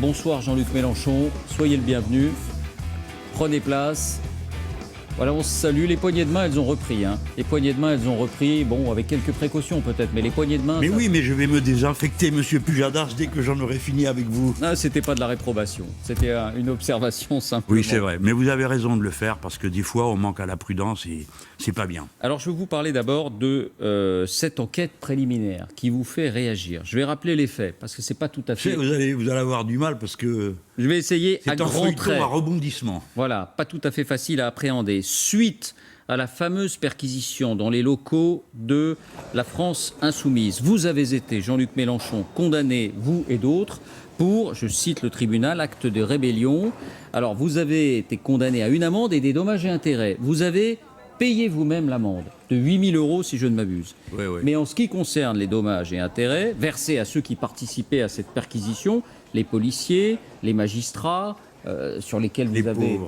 Bonsoir Jean-Luc Mélenchon, soyez le bienvenu. Prenez place. Voilà, on se salue. Les poignées de main, elles ont repris. Les poignées de main, elles ont repris. Bon, avec quelques précautions peut-être, mais les poignées de main... Mais oui, mais je vais me désinfecter, monsieur Pujadas, dès que j'en aurai fini avec vous. Non, c'était pas de la réprobation. C'était une observation simplement. Oui, c'est vrai. Mais vous avez raison de le faire, parce que des fois, on manque à la prudence et c'est pas bien. Alors, je vais vous parler d'abord de cette enquête préliminaire qui vous fait réagir. Je vais rappeler les faits, parce que c'est pas tout à fait... Vous allez avoir du mal, parce que... Je vais essayer à c'est un grands traits. à rebondissement. Voilà, pas tout à fait facile à appréhender. Suite à la fameuse perquisition dans les locaux de la France Insoumise, vous avez été, Jean-Luc Mélenchon, condamné, vous et d'autres, pour, je cite le tribunal, acte de rébellion. Alors, vous avez été condamné à une amende et des dommages et intérêts. Vous avez payé vous-même l'amende de 8 000 € si je ne m'abuse. Oui, oui. Mais en ce qui concerne les dommages et intérêts versés à ceux qui participaient à cette perquisition, les policiers, les magistrats, sur lesquels vous avez,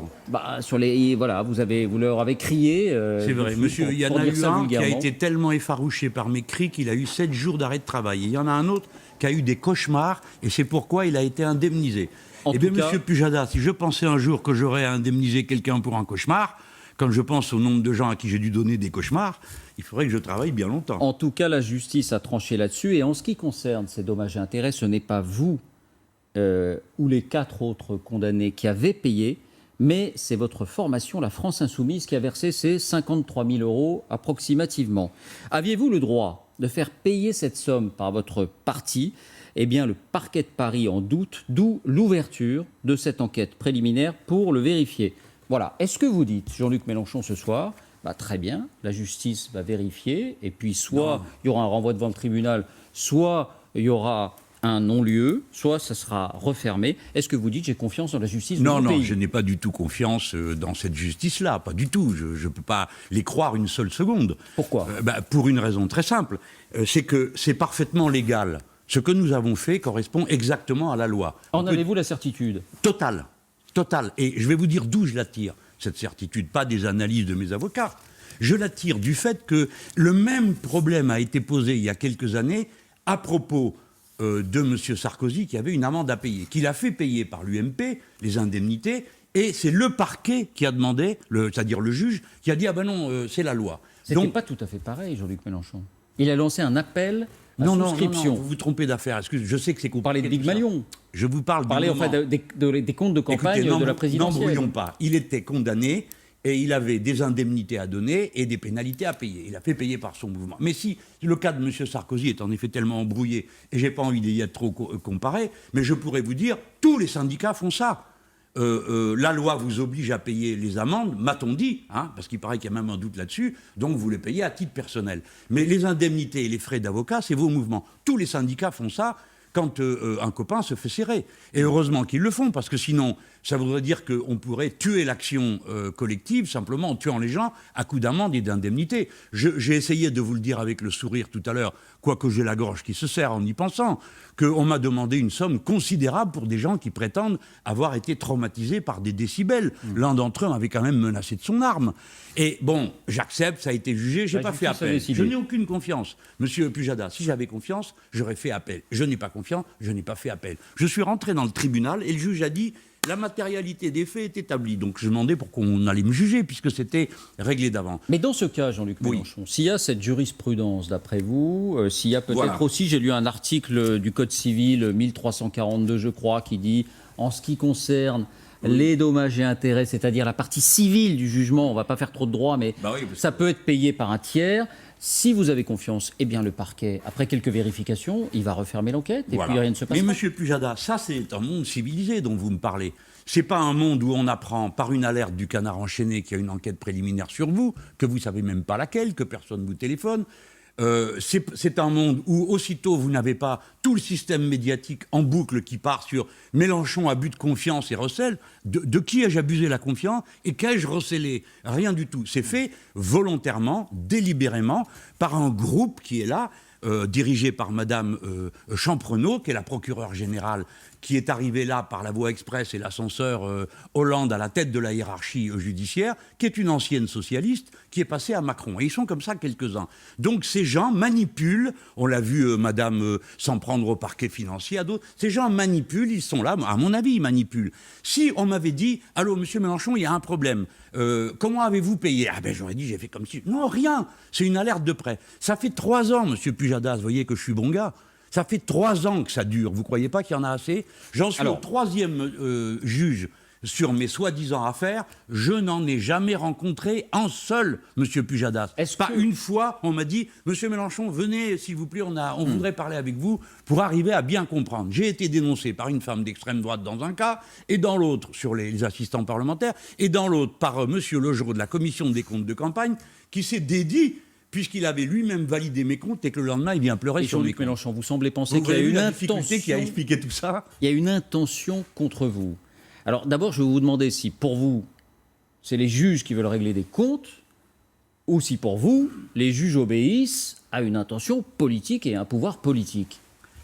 vous leur avez crié. C'est vrai, monsieur. Il y en a eu un qui a été tellement effarouché par mes cris qu'il a eu 7 jours d'arrêt de travail. Et il y en a un autre qui a eu des cauchemars et c'est pourquoi il a été indemnisé. Eh bien, monsieur Pujadas, si je pensais un jour que j'aurais à indemniser quelqu'un pour un cauchemar, quand je pense au nombre de gens à qui j'ai dû donner des cauchemars, il faudrait que je travaille bien longtemps. En tout cas, la justice a tranché là-dessus. Et en ce qui concerne ces dommages et intérêts, ce n'est pas vous ou les 4 autres condamnés qui avez payé, mais c'est votre formation, la France Insoumise, qui a versé ces 53 000 € approximativement. Aviez-vous le droit de faire payer cette somme par votre parti ? Eh bien, le parquet de Paris en doute, d'où l'ouverture de cette enquête préliminaire pour le vérifier. Voilà. Est-ce que vous dites, Jean-Luc Mélenchon, ce soir, très bien, la justice va vérifier, et puis soit il y aura un renvoi devant le tribunal, soit il y aura un non-lieu, soit ça sera refermé. Est-ce que vous dites, j'ai confiance dans la justice de mon pays ? Non, je n'ai pas du tout confiance dans cette justice-là, pas du tout. Je ne peux pas les croire une seule seconde. Pourquoi ? Pour une raison très simple, c'est que c'est parfaitement légal. Ce que nous avons fait correspond exactement à la loi. En avez-vous la certitude ? Totale. Et je vais vous dire d'où je la tire, cette certitude, pas des analyses de mes avocats. Je la tire du fait que le même problème a été posé il y a quelques années à propos de M. Sarkozy qui avait une amende à payer, qu'il a fait payer par l'UMP, les indemnités, et c'est le parquet qui a demandé, c'est-à-dire le juge, qui a dit « Ah ben non, c'est la loi ». C'était pas tout à fait pareil, Jean-Luc Mélenchon. Il a lancé un appel à souscription. Non, vous vous trompez d'affaire. Excusez, je sais que c'est compliqué. Vous parlez de Big Malion. Je vous parle des comptes de campagne de la présidentielle. N'embrouillons pas. Il était condamné et il avait des indemnités à donner et des pénalités à payer. Il a fait payer par son mouvement. Mais si le cas de M. Sarkozy est en effet tellement embrouillé, et j'ai pas envie d'y être trop comparé, mais je pourrais vous dire, tous les syndicats font ça. La loi vous oblige à payer les amendes, m'a-t-on dit, parce qu'il paraît qu'il y a même un doute là-dessus, donc vous les payez à titre personnel. Mais les indemnités et les frais d'avocat, c'est vos mouvements. Tous les syndicats font ça quand un copain se fait serrer. Et heureusement qu'ils le font, parce que sinon, ça voudrait dire qu'on pourrait tuer l'action collective simplement en tuant les gens à coups d'amende et d'indemnité. J'ai essayé de vous le dire avec le sourire tout à l'heure, quoique j'ai la gorge qui se serre en y pensant, qu'on m'a demandé une somme considérable pour des gens qui prétendent avoir été traumatisés par des décibels. L'un d'entre eux m'avait quand même menacé de son arme. Et bon, j'accepte, ça a été jugé, j'ai pas fait appel. Je n'ai aucune confiance. Monsieur Pujadas, si j'avais confiance, j'aurais fait appel. Je n'ai pas confiance, je n'ai pas fait appel. Je suis rentré dans le tribunal et le juge a dit la matérialité des faits est établie. Donc je demandais pour qu'on allait me juger, puisque c'était réglé d'avant. Mais dans ce cas, Jean-Luc Mélenchon, s'il y a cette jurisprudence, d'après vous, s'il y a peut-être aussi, j'ai lu un article du Code civil 1342, je crois, qui dit, en ce qui concerne les dommages et intérêts, c'est-à-dire la partie civile du jugement, on ne va pas faire trop de droit, mais ça peut être payé par un tiers. Si vous avez confiance, eh bien le parquet, après quelques vérifications, il va refermer l'enquête et puis rien ne se passe. Mais monsieur Pujadas, ça c'est un monde civilisé dont vous me parlez. C'est pas un monde où on apprend par une alerte du Canard enchaîné qu'il y a une enquête préliminaire sur vous, que vous savez même pas laquelle, que personne vous téléphone. C'est un monde où aussitôt vous n'avez pas tout le système médiatique en boucle qui part sur Mélenchon abus de confiance et recèle. De qui ai-je abusé la confiance et qu'ai-je recélé? Rien du tout. C'est fait volontairement, délibérément, par un groupe qui est là, dirigé par Madame Champrenault, qui est la procureure générale qui est arrivé là par la voie express et l'ascenseur Hollande à la tête de la hiérarchie judiciaire, qui est une ancienne socialiste, qui est passée à Macron. Et ils sont comme ça quelques-uns. Donc ces gens manipulent, on l'a vu madame s'en prendre au parquet financier, à d'autres, ces gens manipulent, ils sont là, à mon avis ils manipulent. Si on m'avait dit, allô monsieur Mélenchon, il y a un problème, comment avez-vous payé? Ah ben j'aurais dit, j'ai fait comme si... Non, rien, c'est une alerte de prêt. Ça fait 3 ans, monsieur Pujadas, vous voyez que je suis bon gars. Ça fait 3 ans que ça dure. Vous ne croyez pas qu'il y en a assez? J'en suis au 3e juge sur mes soi-disant affaires. Je n'en ai jamais rencontré un seul, monsieur Pujadas. Pas une fois, on m'a dit, monsieur Mélenchon, venez, s'il vous plaît, on voudrait parler avec vous pour arriver à bien comprendre. J'ai été dénoncé par une femme d'extrême droite dans un cas, et dans l'autre, sur les assistants parlementaires, et dans l'autre, par monsieur Legereau de la commission des comptes de campagne, qui s'est dédié puisqu'il avait lui-même validé mes comptes et que le lendemain, il vient pleurer sur mes comptes. Mélenchon, vous semblez penser qu'il y a une intention qui a expliqué tout ça. Il y a une intention contre vous. Alors d'abord, je vais vous demander si pour vous, c'est les juges qui veulent régler des comptes, ou si pour vous, les juges obéissent à une intention politique et à un pouvoir politique.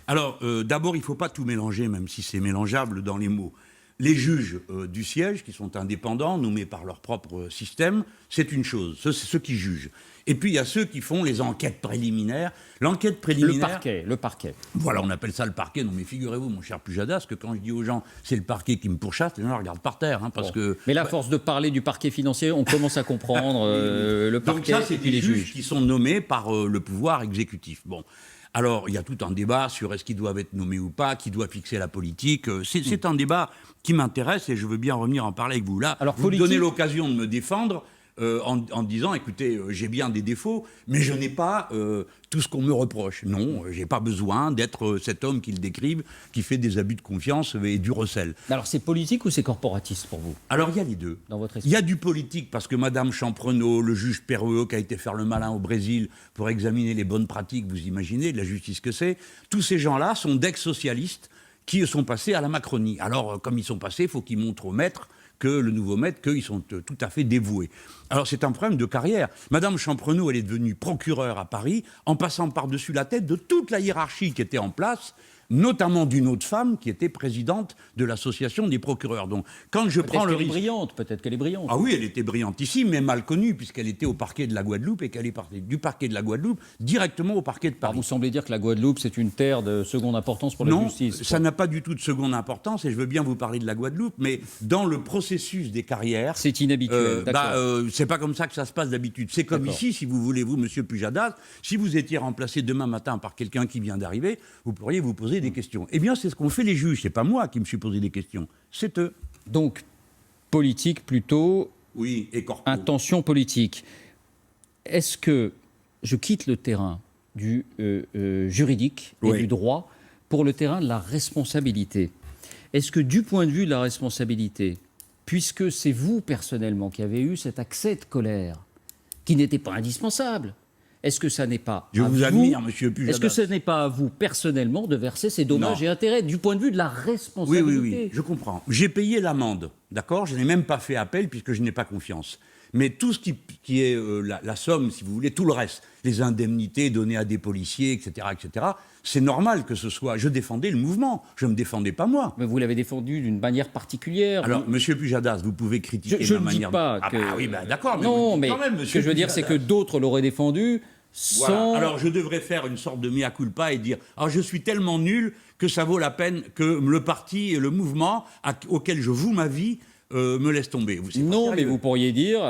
Alors d'abord, il ne faut pas tout mélanger, même si c'est mélangeable dans les mots. Les juges du siège, qui sont indépendants, nommés par leur propre système, c'est une chose, c'est ceux qui jugent. Et puis il y a ceux qui font les enquêtes préliminaires. L'enquête préliminaire... Le parquet. Voilà, on appelle ça le parquet. Non mais figurez-vous, mon cher Pujadas, que quand je dis aux gens c'est le parquet qui me pourchasse, les gens regardent par terre. Parce que... Mais là, à force de parler du parquet financier, on commence à comprendre le parquet. Donc ça, c'est les juges qui sont nommés par le pouvoir exécutif. Bon. Alors, il y a tout un débat sur est-ce qu'ils doivent être nommés ou pas, qui doit fixer la politique. C'est un débat qui m'intéresse et je veux bien revenir en parler avec vous. Là, vous me donnez l'occasion de me défendre en disant, écoutez, j'ai bien des défauts, mais je n'ai pas tout ce qu'on me reproche. Non, je n'ai pas besoin d'être cet homme qu'ils décrivent, qui fait des abus de confiance et du recel. Alors, c'est politique ou c'est corporatiste pour vous? Alors, il y a les deux. Dans votre esprit. Il y a du politique, parce que Mme Champrenault, le juge Perreux, qui a été faire le malin au Brésil pour examiner les bonnes pratiques, vous imaginez, de la justice que c'est, tous ces gens-là sont d'ex-socialistes qui sont passés à la Macronie. Alors, comme ils sont passés, il faut qu'ils montrent au maître, que le nouveau maître, qu'ils sont tout à fait dévoués. Alors c'est un problème de carrière. Madame Champrenault, elle est devenue procureure à Paris en passant par-dessus la tête de toute la hiérarchie qui était en place, notamment d'une autre femme qui était présidente de l'association des procureurs. Donc quand je prends le risque... Peut-être qu'elle est brillante. Ah oui, elle était brillantissime, mais mal connue, puisqu'elle était au parquet de la Guadeloupe et qu'elle est partie du parquet de la Guadeloupe directement au parquet de Paris. Alors vous semblez dire que la Guadeloupe, c'est une terre de seconde importance pour la justice. Non, ça n'a pas du tout de seconde importance, et je veux bien vous parler de la Guadeloupe, mais dans le processus des carrières... C'est inhabituel, d'accord. C'est pas comme ça que ça se passe d'habitude. C'est comme ici, si vous voulez, vous, monsieur Pujadas, si vous étiez remplacé demain matin par quelqu'un qui vient d'arriver, vous pourriez vous poser des questions. Eh bien, c'est ce qu'ont fait les juges. C'est pas moi qui me suis posé des questions, c'est eux. Donc, politique plutôt... Oui, et corpo. Intention politique. Est-ce que je quitte le terrain du juridique et du droit pour le terrain de la responsabilité? Est-ce que du point de vue de la responsabilité, puisque c'est vous personnellement qui avez eu cet accès de colère, qui n'était pas indispensable, est-ce que ça n'est pas Je vous admire, monsieur Pujadas. Est-ce que ce n'est pas à vous personnellement de verser ces dommages et intérêts du point de vue de la responsabilité? Oui, je comprends. J'ai payé l'amende, d'accord? Je n'ai même pas fait appel puisque je n'ai pas confiance. Mais tout ce qui est la somme, si vous voulez, tout le reste, les indemnités données à des policiers, etc., c'est normal que ce soit... Je défendais le mouvement, je ne me défendais pas moi. Mais vous l'avez défendu d'une manière particulière. Alors, monsieur Pujadas, vous pouvez critiquer ma manière... Je ne dis pas que... Ah oui, d'accord, mais... Non, mais quand même, ce que je veux dire, c'est que d'autres l'auraient défendu sans... Voilà. Alors, je devrais faire une sorte de mea culpa et dire « Alors, je suis tellement nul que ça vaut la peine que le parti et le mouvement auquel je voue ma vie... me laisse tomber. Non, mais vous pourriez dire,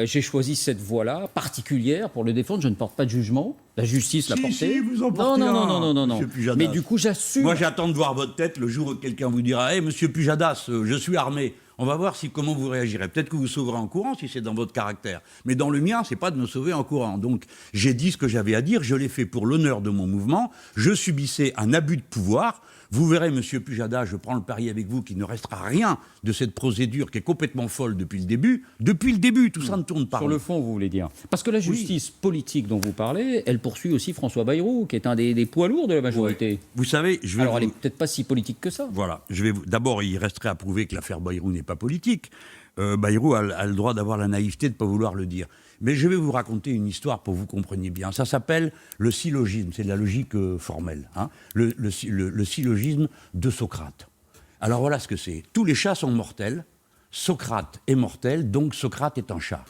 j'ai choisi cette voie-là particulière pour le défendre, je ne porte pas de jugement, la justice l'a porté. Si, vous en portez non. Mais du coup, j'assume. Moi, j'attends de voir votre tête le jour où quelqu'un vous dira « Hé, monsieur Pujadas, je suis armé ». On va voir comment vous réagirez. Peut-être que vous sauverez en courant si c'est dans votre caractère. Mais dans le mien, c'est pas de me sauver en courant. Donc, j'ai dit ce que j'avais à dire, je l'ai fait pour l'honneur de mon mouvement. Je subissais un abus de pouvoir. Vous verrez, monsieur Pujadas, je prends le pari avec vous qu'il ne restera rien de cette procédure qui est complètement folle depuis le début. Depuis le début, tout ça ne tourne pas. Sur le fond, vous voulez dire. Parce que la justice politique dont vous parlez, elle poursuit aussi François Bayrou, qui est un des poids lourds de la majorité. Ouais. Vous savez, Alors, elle n'est peut-être pas si politique que ça. Voilà. D'abord, il resterait à prouver que l'affaire Bayrou n'est pas politique. Bayrou a le droit d'avoir la naïveté de ne pas vouloir le dire. Mais je vais vous raconter une histoire pour que vous compreniez bien. Ça s'appelle le syllogisme, c'est de la logique formelle. Hein. Le syllogisme de Socrate. Alors voilà ce que c'est. Tous les chats sont mortels. Socrate est mortel, donc Socrate est un chat.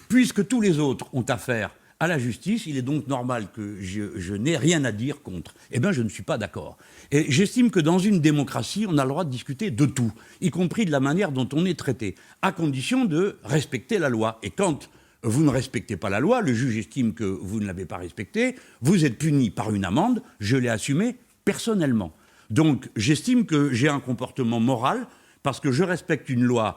Puisque tous les autres ont affaire à la justice, il est donc normal que je n'ai rien à dire contre. Eh bien, je ne suis pas d'accord. Et j'estime que dans une démocratie, on a le droit de discuter de tout, y compris de la manière dont on est traité, à condition de respecter la loi. Et quand vous ne respectez pas la loi, le juge estime que vous ne l'avez pas respectée, vous êtes puni par une amende, je l'ai assumé personnellement. Donc, j'estime que j'ai un comportement moral parce que je respecte une loi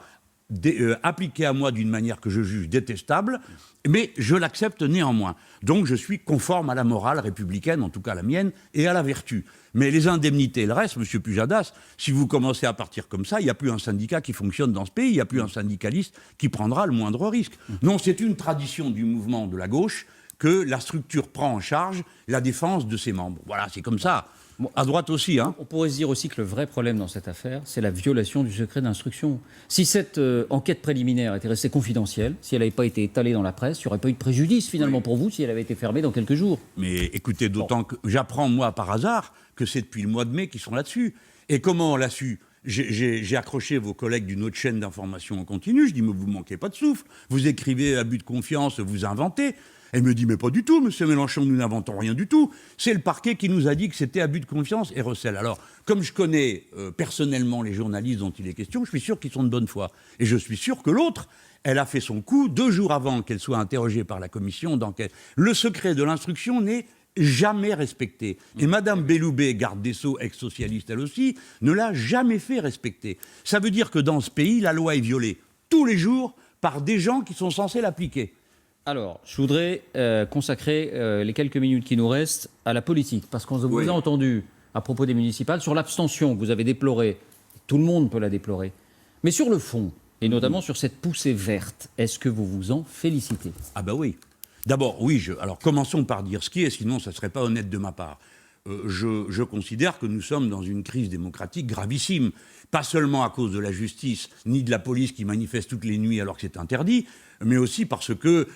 appliquée à moi d'une manière que je juge détestable, mais je l'accepte néanmoins. Donc je suis conforme à la morale républicaine, en tout cas la mienne, et à la vertu. Mais les indemnités et le reste, M. Pujadas, si vous commencez à partir comme ça, il n'y a plus un syndicat qui fonctionne dans ce pays, il n'y a plus un syndicaliste qui prendra le moindre risque. Non, c'est une tradition du mouvement de la gauche que la structure prend en charge la défense de ses membres. Voilà, c'est comme ça. À droite aussi, hein. On pourrait se dire aussi que le vrai problème dans cette affaire, c'est la violation du secret d'instruction. Si cette enquête préliminaire était restée confidentielle, si elle n'avait pas été étalée dans la presse, il n'y aurait pas eu de préjudice finalement pour vous si elle avait été fermée dans quelques jours. Mais écoutez, d'autant que j'apprends moi par hasard que c'est depuis le mois de mai qu'ils sont là-dessus. Et comment on l'a su ? J'ai accroché vos collègues d'une autre chaîne d'information en continu, je dis mais vous manquez pas de souffle, vous écrivez abus de confiance, vous inventez. Elle me dit, mais pas du tout, monsieur Mélenchon, nous n'inventons rien du tout. C'est le parquet qui nous a dit que c'était abus de confiance et recel. Alors, comme je connais personnellement les journalistes dont il est question, je suis sûr qu'ils sont de bonne foi. Et je suis sûr que l'autre, elle a fait son coup 2 jours avant qu'elle soit interrogée par la commission d'enquête. Le secret de l'instruction n'est jamais respecté. Et Madame Belloubet, garde des Sceaux, ex-socialiste elle aussi, ne l'a jamais fait respecter. Ça veut dire que dans ce pays, la loi est violée tous les jours par des gens qui sont censés l'appliquer. Alors, je voudrais consacrer les quelques minutes qui nous restent à la politique, parce qu'on vous a entendu à propos des municipales sur l'abstention que vous avez déplorée. Tout le monde peut la déplorer. Mais sur le fond, et notamment sur cette poussée verte, est-ce que vous vous en félicitez ? Ah ben oui. D'abord, oui. Alors commençons par dire ce qui est, sinon ça ne serait pas honnête de ma part. Je considère que nous sommes dans une crise démocratique gravissime. Pas seulement à cause de la justice, ni de la police qui manifeste toutes les nuits alors que c'est interdit, mais aussi parce que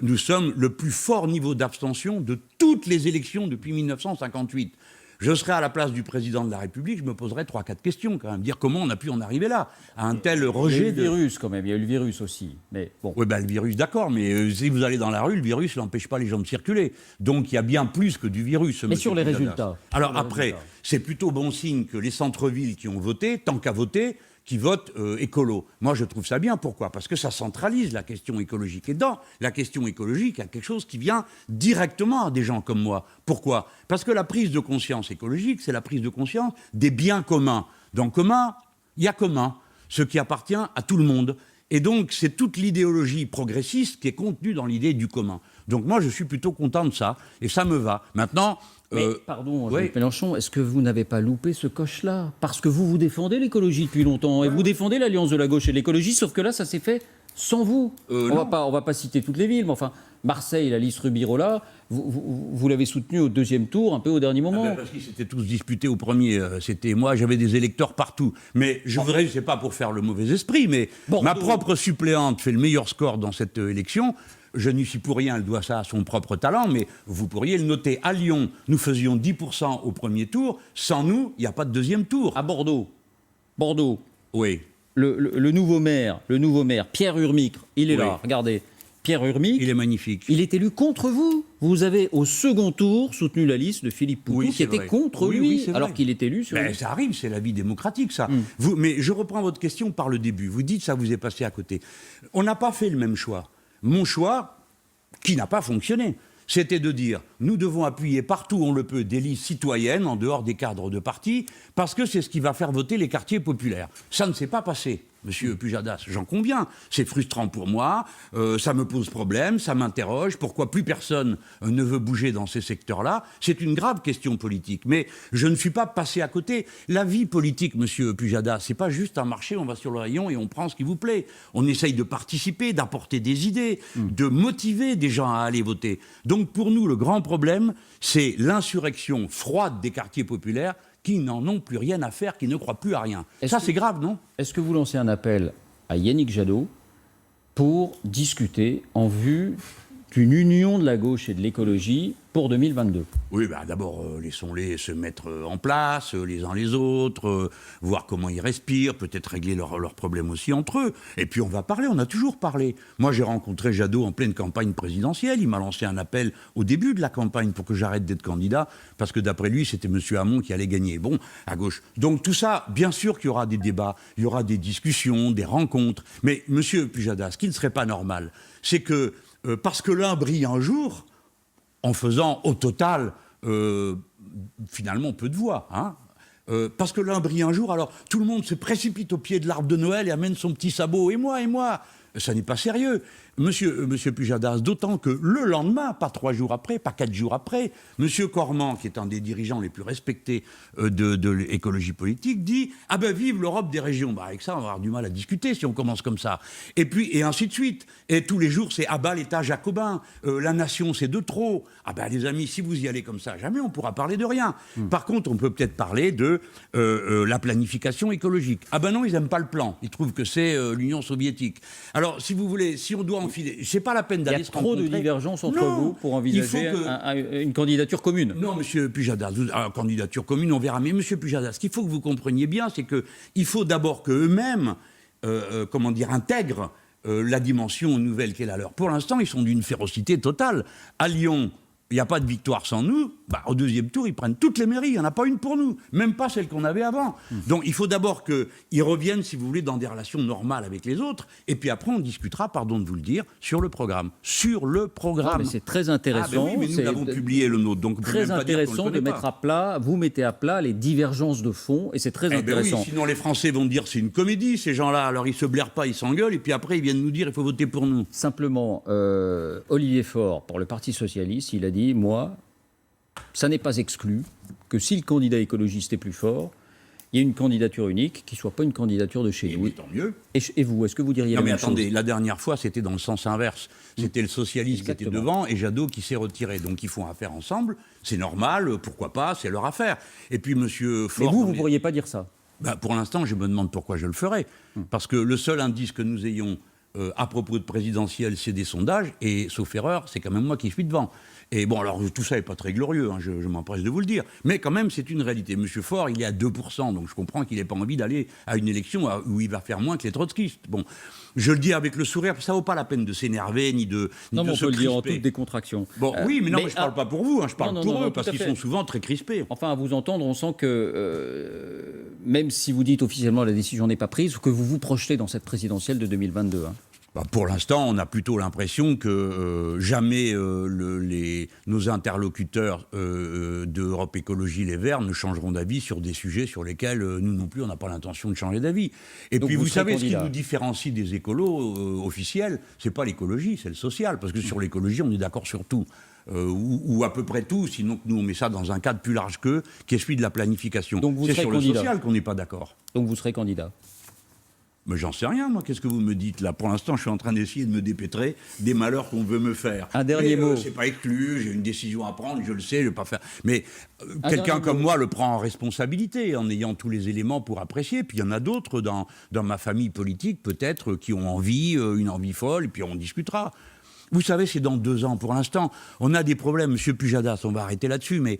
nous sommes le plus fort niveau d'abstention de toutes les élections depuis 1958. Je serais à la place du président de la République, je me poserais 3-4 questions quand même. Dire comment on a pu en arriver là, à un tel rejet. Il y a eu le virus quand même, il y a eu le virus aussi. Mais bon. Oui, ben, le virus, d'accord, mais si vous allez dans la rue, le virus n'empêche pas les gens de circuler. Donc il y a bien plus que du virus. Mais sur les résultats. Alors après, c'est plutôt bon signe que les centres-villes qui ont voté, tant qu'à voter, qui votent écolo. Moi, je trouve ça bien. Pourquoi ? Parce que ça centralise la question écologique. Et dans la question écologique, il y a quelque chose qui vient directement à des gens comme moi. Pourquoi ? Parce que la prise de conscience écologique, c'est la prise de conscience des biens communs. Dans commun, il y a commun, ce qui appartient à tout le monde. Et donc, c'est toute l'idéologie progressiste qui est contenue dans l'idée du commun. Donc moi, je suis plutôt content de ça. Et ça me va. Maintenant... Mais, pardon, Jean-Luc Mélenchon, est-ce que vous n'avez pas loupé ce coche-là ? Parce que vous défendez l'écologie depuis longtemps, et vous défendez l'alliance de la gauche et l'écologie, sauf que là, ça s'est fait sans vous. On va pas citer toutes les villes, mais enfin, Marseille, la liste Rubirola, vous l'avez soutenue au 2e tour, un peu au dernier moment. Parce qu'ils s'étaient tous disputés au premier. C'était moi, j'avais des électeurs partout. Mais je voudrais, c'est pas pour faire le mauvais esprit, mais ma propre suppléante fait le meilleur score dans cette élection. Je n'y suis pour rien, elle doit ça à son propre talent, mais vous pourriez le noter. À Lyon, nous faisions 10% au premier tour. Sans nous, il n'y a pas de 2e tour. À Bordeaux, oui. Le nouveau maire, Pierre Urmicre, il est là, regardez. Pierre Urmicre, il est magnifique. Il est élu contre vous. Vous avez, au second tour, soutenu la liste de Philippe Poutou, qui était contre lui, alors qu'il est élu sur... Ça arrive, c'est la vie démocratique, ça. Mais je reprends votre question par le début. Vous dites, ça vous est passé à côté. On n'a pas fait le même choix. Mon choix, qui n'a pas fonctionné, c'était de dire nous devons appuyer partout où on le peut des listes citoyennes en dehors des cadres de parti, parce que c'est ce qui va faire voter les quartiers populaires. Ça ne s'est pas passé, monsieur Pujadas, j'en conviens. C'est frustrant pour moi, ça me pose problème, ça m'interroge. Pourquoi plus personne ne veut bouger dans ces secteurs-là ? C'est une grave question politique. Mais je ne suis pas passé à côté. La vie politique, monsieur Pujadas, c'est pas juste un marché, on va sur le rayon et on prend ce qui vous plaît. On essaye de participer, d'apporter des idées, de motiver des gens à aller voter. Donc pour nous, le grand problème, c'est l'insurrection froide des quartiers populaires qui n'en ont plus rien à faire, qui ne croient plus à rien. Ça, c'est grave, non ? Est-ce que vous lancez un appel à Yannick Jadot pour discuter en vue d'une union de la gauche et de l'écologie pour 2022. Oui, bah d'abord, laissons-les se mettre en place, les uns les autres, voir comment ils respirent, peut-être régler leurs problèmes aussi entre eux. Et puis on va parler, on a toujours parlé. Moi, j'ai rencontré Jadot en pleine campagne présidentielle. Il m'a lancé un appel au début de la campagne pour que j'arrête d'être candidat, parce que d'après lui, c'était M. Hamon qui allait gagner. Bon, à gauche. Donc tout ça, bien sûr qu'il y aura des débats, il y aura des discussions, des rencontres. Mais M. Pujadas, ce qui ne serait pas normal, c'est que parce que l'un brille un jour, en faisant au total, finalement, peu de voix. Hein. Parce que l'un brille un jour, alors tout le monde se précipite au pied de l'arbre de Noël et amène son petit sabot. Et moi. Ça n'est pas sérieux. Monsieur Pujadas, d'autant que le lendemain, pas 3 jours après, pas 4 jours après, Monsieur Cormand, qui est un des dirigeants les plus respectés de l'écologie politique, dit « Ah ben vive l'Europe des régions ». Bah, avec ça, on va avoir du mal à discuter si on commence comme ça. Et puis, et ainsi de suite. Et tous les jours, c'est « Ah ben l'État jacobin, la nation, c'est de trop ». Ah ben les amis, si vous y allez comme ça, jamais on pourra parler de rien. Par contre, on peut peut-être parler de la planification écologique. Ah ben non, ils n'aiment pas le plan. Ils trouvent que c'est l'Union soviétique. Alors, si vous voulez, si on doit enfiler, c'est pas la peine d'aller se rencontrer. Il y a trop de divergences entre vous pour envisager une candidature commune. Non, Monsieur Pujadas, candidature commune, on verra. Mais Monsieur Pujadas, ce qu'il faut que vous compreniez bien, c'est qu'il faut d'abord qu'eux-mêmes, intègrent la dimension nouvelle qu'est la leur. Pour l'instant, ils sont d'une férocité totale. À Lyon, il n'y a pas de victoire sans nous. Bah, au deuxième tour, ils prennent toutes les mairies. Il n'y en a pas une pour nous. Même pas celle qu'on avait avant. Donc, il faut d'abord qu'ils reviennent, si vous voulez, dans des relations normales avec les autres. Et puis après, on discutera, pardon de vous le dire, sur le programme. Sur le programme. Non, mais c'est très intéressant. Ah, ben oui, mais nous l'avons publié, le nôtre. Donc, très intéressant de mettre à plat, vous mettez à plat les divergences de fond. Et c'est très intéressant. Oui, sinon, les Français vont dire c'est une comédie, ces gens-là. Alors, ils se blairent pas, ils s'engueulent. Et puis après, ils viennent nous dire il faut voter pour nous. Simplement, Olivier Faure, pour le Parti Socialiste, il a dit moi, ça n'est pas exclu que si le candidat écologiste est plus fort, il y ait une candidature unique qui ne soit pas une candidature de chez nous. Tant mieux. Et vous, est-ce que vous diriez la même chose ? Non mais attendez, la dernière fois, c'était dans le sens inverse. C'était le socialiste qui était devant et Jadot qui s'est retiré. Donc ils font affaire ensemble, c'est normal, pourquoi pas, c'est leur affaire. Et puis monsieur Faure... Mais vous ne pourriez pas dire ça ? Pour l'instant, je me demande pourquoi je le ferais. Parce que le seul indice que nous ayons à propos de présidentielle, c'est des sondages, et sauf erreur, c'est quand même moi qui suis devant. Et bon, alors tout ça n'est pas très glorieux, hein, je m'empresse de vous le dire, mais quand même c'est une réalité. Monsieur Faure, il est à 2%, donc je comprends qu'il n'ait pas envie d'aller à une élection où il va faire moins que les trotskistes. Bon, je le dis avec le sourire, ça ne vaut pas la peine de s'énerver, ni de se crisper. On peut le dire en toute décontraction. Bon, oui, mais je ne parle pas pour vous, hein, je parle pour eux, parce qu'ils sont souvent très crispés. Enfin, à vous entendre, on sent que, même si vous dites officiellement la décision n'est pas prise, que vous vous projetez dans cette présidentielle de 2022, hein. Pour l'instant, on a plutôt l'impression que jamais nos interlocuteurs d'Europe Écologie Les Verts ne changeront d'avis sur des sujets sur lesquels nous non plus, on n'a pas l'intention de changer d'avis. Et donc puis vous savez, ce qui nous différencie des écolos officiels, c'est pas l'écologie, c'est le social. Parce que sur l'écologie, on est d'accord sur tout. Ou à peu près tout, sinon nous on met ça dans un cadre plus large qu'eux, qui est celui de la planification. C'est sur le social qu'on n'est pas d'accord. Donc vous serez candidat ? Mais j'en sais rien, moi. Qu'est-ce que vous me dites là ? Pour l'instant, je suis en train d'essayer de me dépêtrer des malheurs qu'on veut me faire. Un dernier mot. C'est pas exclu, j'ai une décision à prendre, je le sais, je vais pas faire. Mais quelqu'un comme moi le prend en responsabilité, en ayant tous les éléments pour apprécier. Puis il y en a d'autres dans ma famille politique, peut-être, qui ont envie, une envie folle, et puis on discutera. Vous savez, c'est dans 2 ans. Pour l'instant, on a des problèmes. Monsieur Pujadas, on va arrêter là-dessus, mais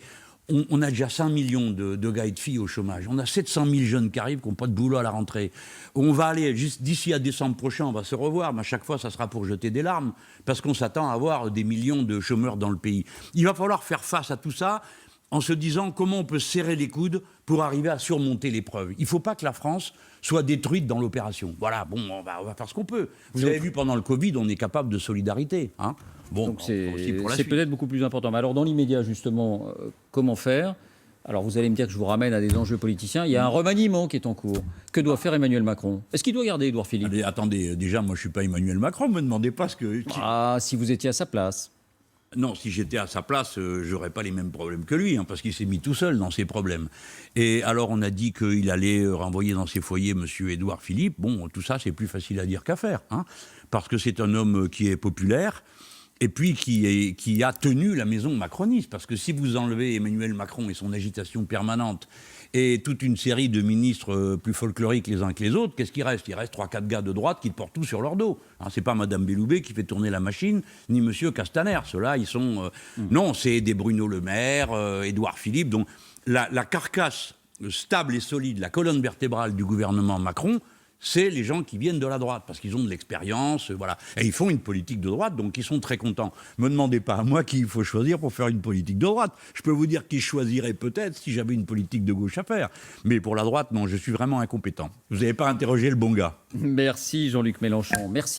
on a déjà 5 millions de gars et de filles au chômage. On a 700 000 jeunes qui arrivent, qui n'ont pas de boulot à la rentrée. On va aller, juste d'ici à décembre prochain, on va se revoir, mais à chaque fois, ça sera pour jeter des larmes, parce qu'on s'attend à avoir des millions de chômeurs dans le pays. Il va falloir faire face à tout ça en se disant comment on peut serrer les coudes pour arriver à surmonter l'épreuve. Il ne faut pas que la France soit détruite dans l'opération. Voilà, bon, on va faire ce qu'on peut. Vous avez vu, pendant le Covid, on est capable de solidarité, hein. Bon, donc c'est peut-être beaucoup plus important. Mais alors, dans l'immédiat, justement, comment faire ? Alors, vous allez me dire que je vous ramène à des enjeux politiciens. Il y a un remaniement qui est en cours. Que doit faire Emmanuel Macron ? Est-ce qu'il doit garder Édouard Philippe ? Allez, attendez, déjà, moi, je ne suis pas Emmanuel Macron. Ne me demandez pas ce que... Ah, si vous étiez à sa place. Non, si j'étais à sa place, j'aurais pas les mêmes problèmes que lui, hein, parce qu'il s'est mis tout seul dans ses problèmes. Et alors, on a dit qu'il allait renvoyer dans ses foyers M. Édouard Philippe. Bon, tout ça, c'est plus facile à dire qu'à faire, hein, parce que c'est un homme qui est populaire, et puis qui a tenu la maison macroniste. Parce que si vous enlevez Emmanuel Macron et son agitation permanente, et toute une série de ministres plus folkloriques les uns que les autres, qu'est-ce qui reste? Il reste 3-4 gars de droite qui le portent tout sur leur dos. Hein, c'est pas Madame Belloubet qui fait tourner la machine, ni Monsieur Castaner. Ceux-là, ils sont... Non, c'est des Bruno Le Maire, Édouard Philippe. Donc la carcasse stable et solide, la colonne vertébrale du gouvernement Macron, c'est les gens qui viennent de la droite, parce qu'ils ont de l'expérience, voilà. Et ils font une politique de droite, donc ils sont très contents. Ne me demandez pas à moi qui il faut choisir pour faire une politique de droite. Je peux vous dire qui je choisirais peut-être si j'avais une politique de gauche à faire. Mais pour la droite, non, je suis vraiment incompétent. Vous n'avez pas interrogé le bon gars. Merci Jean-Luc Mélenchon. Merci.